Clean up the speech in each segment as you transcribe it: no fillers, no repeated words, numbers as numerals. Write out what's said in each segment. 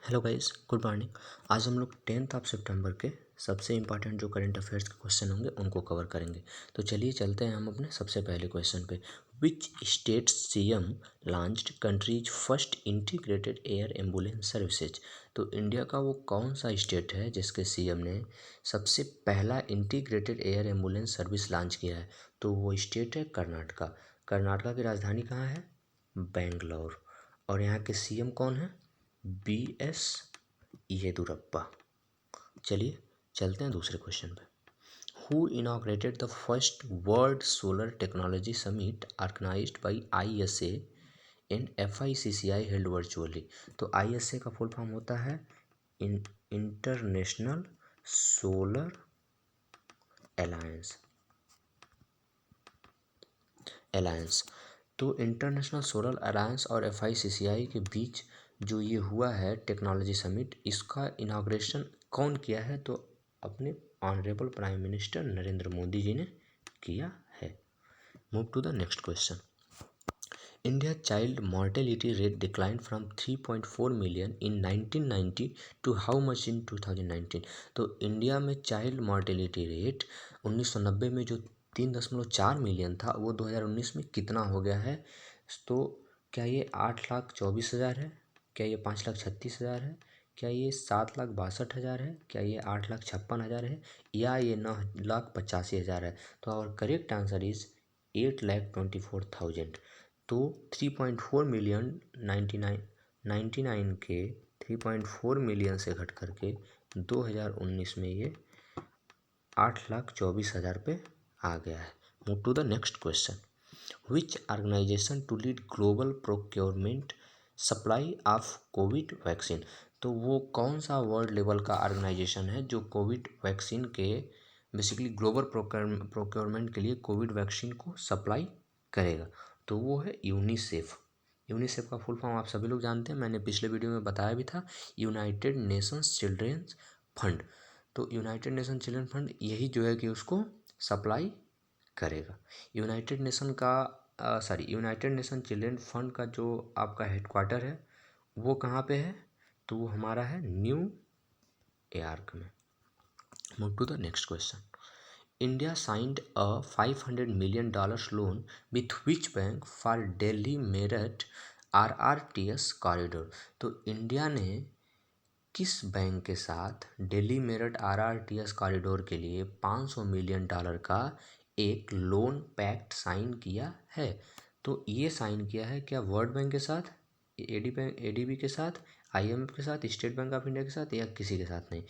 Hello guys, good morning. आज हम लोग 10 सितंबर के सबसे इम्पॉर्टेंट जो करंट अफेयर्स के क्वेश्चन होंगे उनको कवर करेंगे। तो चलिए चलते हैं हम अपने सबसे पहले क्वेश्चन पे। Which state CM launched countries first integrated air ambulance services. तो इंडिया का वो कौन सा स्टेट है जिसके सीएम ने सबसे पहला integrated air ambulance service launch किया है? तो वो स्टेट है कर्नाटका। कर्नाटका की राजधानी कहाँ है? बेंगलोर। और यहाँ के सीएम कौन है? BS येदुरप्पा। चलिए चलते हैं दूसरे क्वेश्चन पे। Who inaugurated the first world solar technology summit organized by ISA and FICCI held virtually. तो ISA का फुल फॉर्म होता है इंटरनेशनल सोलर अलायंस। तो इंटरनेशनल सोलर अलायंस और FICCI के बीच जो ये हुआ है टेक्नोलॉजी समिट, इसका इनाग्रेशन कौन किया है? तो अपने honourable prime minister Narendra Modi ji ने किया है। Move to the next question. India child mortality rate decline from 3.4 million in 1990 to how much in 2019। तो इंडिया में चाइल्ड मॉर्टेलिटी रेट 1990 में जो 3.4 मिलियन था वो 2019 में कितना हो गया है? तो क्या ये 8,24,000 है? क्या ये 5,36,000 है? क्या ये 7,62,000 है? क्या ये 8,56,000 है? या ये 9,85,000 है? तो आवर करेक्ट आंसर इज 8,24,000। तो 3.4 मिलियन 99 के 3.4 मिलियन से घट करके 2019 में ये 8,24,000 पे आ गया है। Move to the next question. Which organization to lead global procurement supply of COVID vaccine. तो वो कौन सा वर्ल्ड लेवल का ऑर्गेनाइजेशन है जो कोविड वैक्सीन के बेसिकली ग्लोबल प्रोक्योरमेंट के लिए कोविड वैक्सीन को सप्लाई करेगा? तो वो है यूनिसेफ। यूनिसेफ का फुल फॉर्म आप सभी लोग जानते हैं, मैंने पिछले वीडियो में बताया भी था, यूनाइटेड नेशंस चिल्ड्रेंस फंड। तो यूनाइटेड नेशन चिल्ड्रन फंड यही जो है कि उसको सप्लाई करेगा। यूनाइटेड नेशन चिल्ड्रन फंड का जो आपका हेडक्वार्टर है वो कहाँ पे है? तो वो हमारा है न्यू यॉर्क में। Move to the next question. India signed a $500 million loan with which bank for Delhi Meerut RRTS corridor. तो इंडिया ने किस बैंक के साथ दिल्ली मेरठ RRTS कॉरिडोर के लिए $500 मिलियन का एक लोन पैक्ट साइन किया है? तो ये साइन किया है क्या वर्ल्ड बैंक के साथ, ADB के साथ, IMF के साथ, स्टेट बैंक ऑफ इंडिया के साथ, या किसी के साथ नहीं?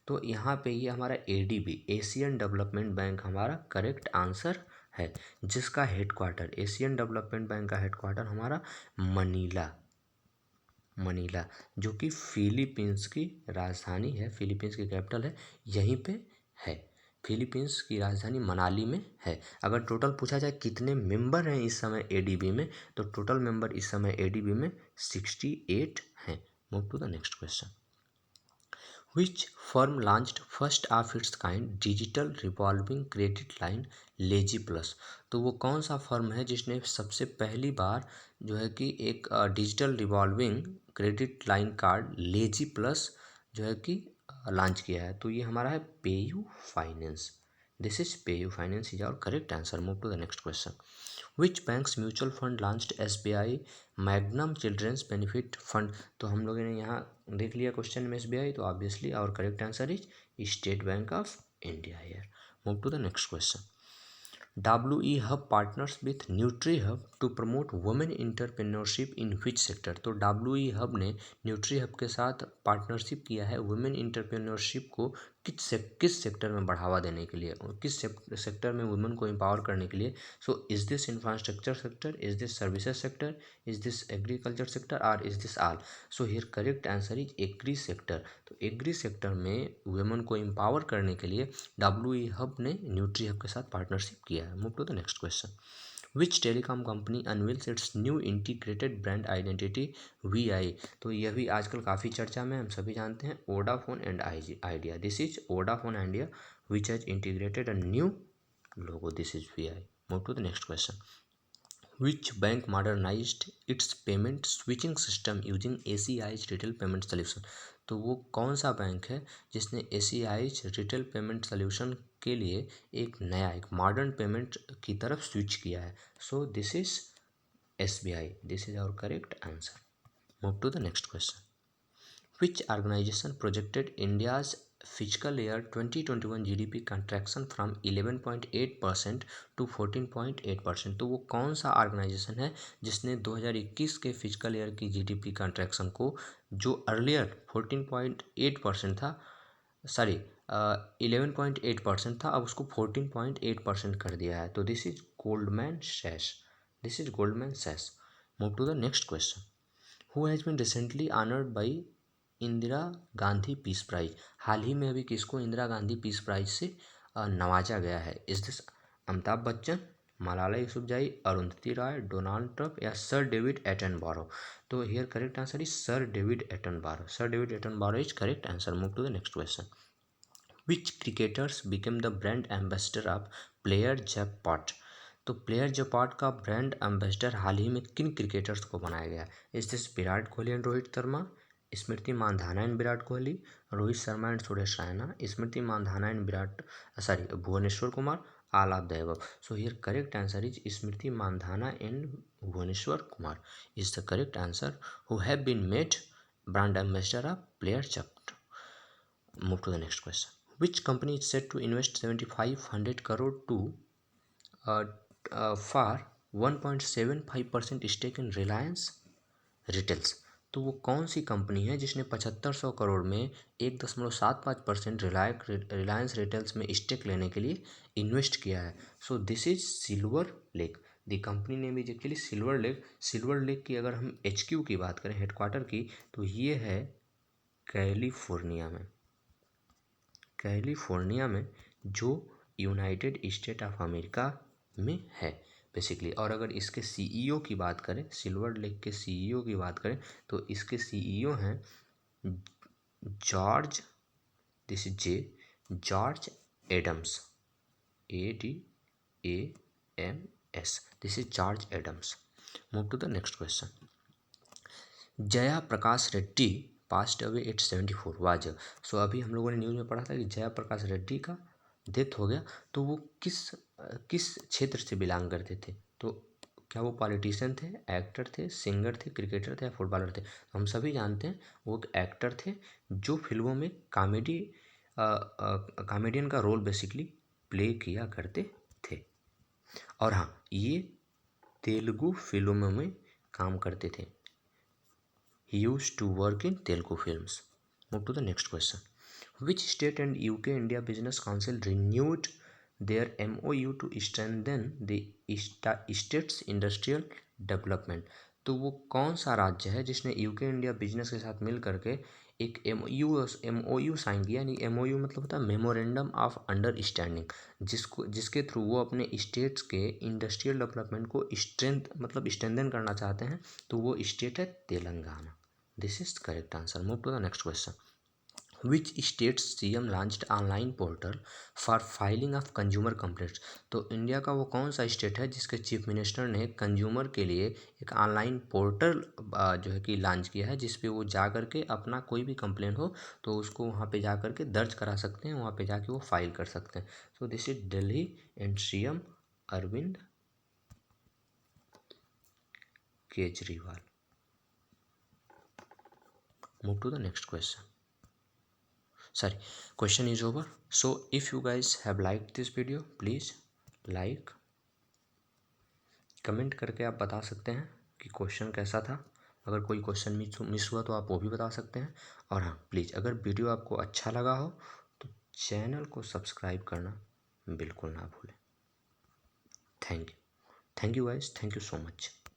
तो यहाँ पे ये हमारा ADB एशियन डेवलपमेंट बैंक हमारा करेक्ट आंसर है, जिसका हेडक्वार्टर एशियन डेवलपमेंट बैंक का हेडक्वार्टर हमारा मनीला जो कि फिलीपींस की राजधानी है, फिलीपींस की कैपिटल है, यहीं पे है। फिलीपींस की राजधानी मनाली में है। अगर टोटल पूछा जाए कितने मेंबर हैं इस समय ADB में, तो टोटल मेंबर इस समय ADB में 68 हैं। Move to the next question. Which firm launched first of its kind digital revolving credit line Lazy Plus. तो वो कौन सा फर्म है जिसने सबसे पहली बार जो है कि एक digital revolving credit line card lazy plus जो है कि लॉन्च किया है? तो ये हमारा है PayU Finance. This is PayU Finance is our correct answer. Move to the next question. Which bank's mutual fund launched SBI Magnum children's benefit fund. तो हम लोगों ने यहाँ देख लिया क्वेश्चन में SBI, तो obviously our correct answer is State Bank of India here. Move to the next question. WE Hub partners with Nutri Hub to promote women entrepreneurship in which sector. तो WE हब ने nutri hub के साथ partnership किया है women entrepreneurship को किस sector में बढ़ावा देने के लिए, और किस सेक्टर में वुमेन को एम्पावर करने के लिए? So is this infrastructure sector, is this services sector, is this agriculture sector, और is this all? So here correct answer is agri sector. तो एग्री सेक्टर में वुमेन को एम्पावर करने के लिए WE हब ने न्यूट्री हब के साथ पार्टनरशिप किया है। Move to the next question. Which telecom company unveils its new integrated brand identity VI। तो यह भी आजकल काफ़ी चर्चा में, हम सभी जानते हैं, Vodafone and Idea. This is Vodafone Idea which has integrated a new logo, this is VI। Move to the next question. Which bank modernized its payment switching system using ACI's retail payment solution? तो वो कौन सा bank है जिसने ACI's retail payment solution के लिए एक नया एक मॉडर्न पेमेंट की तरफ स्विच किया है? सो this is SBI. This is our correct answer. Move to the next question. Which organization projected India's fiscal year 2021 GDP contraction from 11.8% to 14.8%? तो वो कौन सा ऑर्गेनाइजेशन है जिसने 2021 के फिजिकल ईयर की जीडीपी कंट्रैक्शन को, जो अर्लियर 14.8% था, सॉरी 11.8% था, अब उसको 14.8% कर दिया है? तो this is Goldman Sachs. This is Goldman Sachs. Move to the next question. Who has been recently honoured by Indira Gandhi peace prize? हाल ही में अभी किसको इंदिरा गांधी पीस प्राइज से नवाजा गया है? Is this Amitabh Bachchan, Malala Yousafzai, Arundhati Roy, Donald Trump या सर डेविड एटनबरो? तो here correct answer is sir David Attenborough. Sir David Attenborough is correct answer. Move to the next question. Which cricketers became the brand ambassador of Player Jackpot? तो Player Jackpot का brand ambassador हाल ही में किन cricketers को बनाया गया? Is this Virat Kohli and Rohit Sharma, Smriti Mandhana and Virat Kohli, Rohit Sharma and Suresh Raina, Smriti Mandhana and Bhuvneshwar Kumar, all of the above? So here correct answer is Smriti Mandhana and Bhuvneshwar Kumar is the correct answer who have been made brand ambassador of Player Jackpot. Move to the next question. Which company is set to invest 7,500 crore to for 1.75% stake in Reliance Retails? तो वो कौन सी company है जिसने 7500 करोड़ में 1.75% Reliance retails में stake लेने के लिए इन्वेस्ट किया है? सो this is silver lake. The company name is actually silver lake. Silver lake की अगर हम HQ की बात करें, हेडक्वार्टर की, तो ये है कैलिफोर्निया में. कैलिफोर्निया में, जो यूनाइटेड स्टेट ऑफ अमेरिका में है बेसिकली. और अगर इसके CEO की बात करें, सिल्वर लेक के CEO की बात करें, तो इसके CEO हैं George, this is J, George Adams, ADAMS. This is George Adams. Move to the next question. Jaya Prakash Reddy passed away at 74 was. So अभी हम लोगों ने न्यूज़ में पढ़ा था कि जया प्रकाश रेड्डी का डेथ हो गया. तो वो किस क्षेत्र से बिलोंग करते थे? तो क्या वो पॉलिटिशियन थे, एक्टर थे, सिंगर थे, क्रिकेटर थे या फुटबॉलर थे? हम सभी जानते हैं वो एक एक्टर थे जो फिल्मों में कॉमेडियन का रोल बेसिकली प्ले किया करते थे. और हाँ, ये तेलुगु फिल्मों में काम करते थे. He used to work in Telugu films. Move to the next question. Which state and UK India Business Council renewed their MOU to strengthen the state's industrial development? तो वो कौन सा राज्य है जिसने UK इंडिया बिजनेस के साथ मिल करके एक MOU साइन किया? यानी MOU मतलब होता है मेमोरेंडम ऑफ अंडरस्टैंडिंग, जिसके थ्रू वो अपने स्टेट्स के इंडस्ट्रियल डेवलपमेंट को स्ट्रेंथन करना चाहते हैं. तो वो स्टेट है Telangana. This is correct answer. Move to the next question. Which state CM launched online portal for filing of consumer complaints? तो इंडिया का वो कौन सा स्टेट है जिसके चीफ मिनिस्टर ने कंज्यूमर के लिए एक ऑनलाइन पोर्टल जो है कि लॉन्च किया है, जिस पे वो जा करके अपना कोई भी कंप्लेंट हो तो उसको वहाँ पे जा करके दर्ज करा सकते हैं, वहाँ पे जाके वो फाइल कर सकते हैं. So this is Delhi and CM Arvind Kejriwal. Move to the next question. Sorry, question is over. So if you guys have liked this video, please like, comment करके आप बता सकते हैं कि क्वेश्चन कैसा था. अगर कोई क्वेश्चन मिस हुआ तो आप वो भी बता सकते हैं. और हाँ, प्लीज़ अगर वीडियो आपको अच्छा लगा हो तो चैनल को सब्सक्राइब करना बिल्कुल ना भूलें. Thank you guys, thank you so much.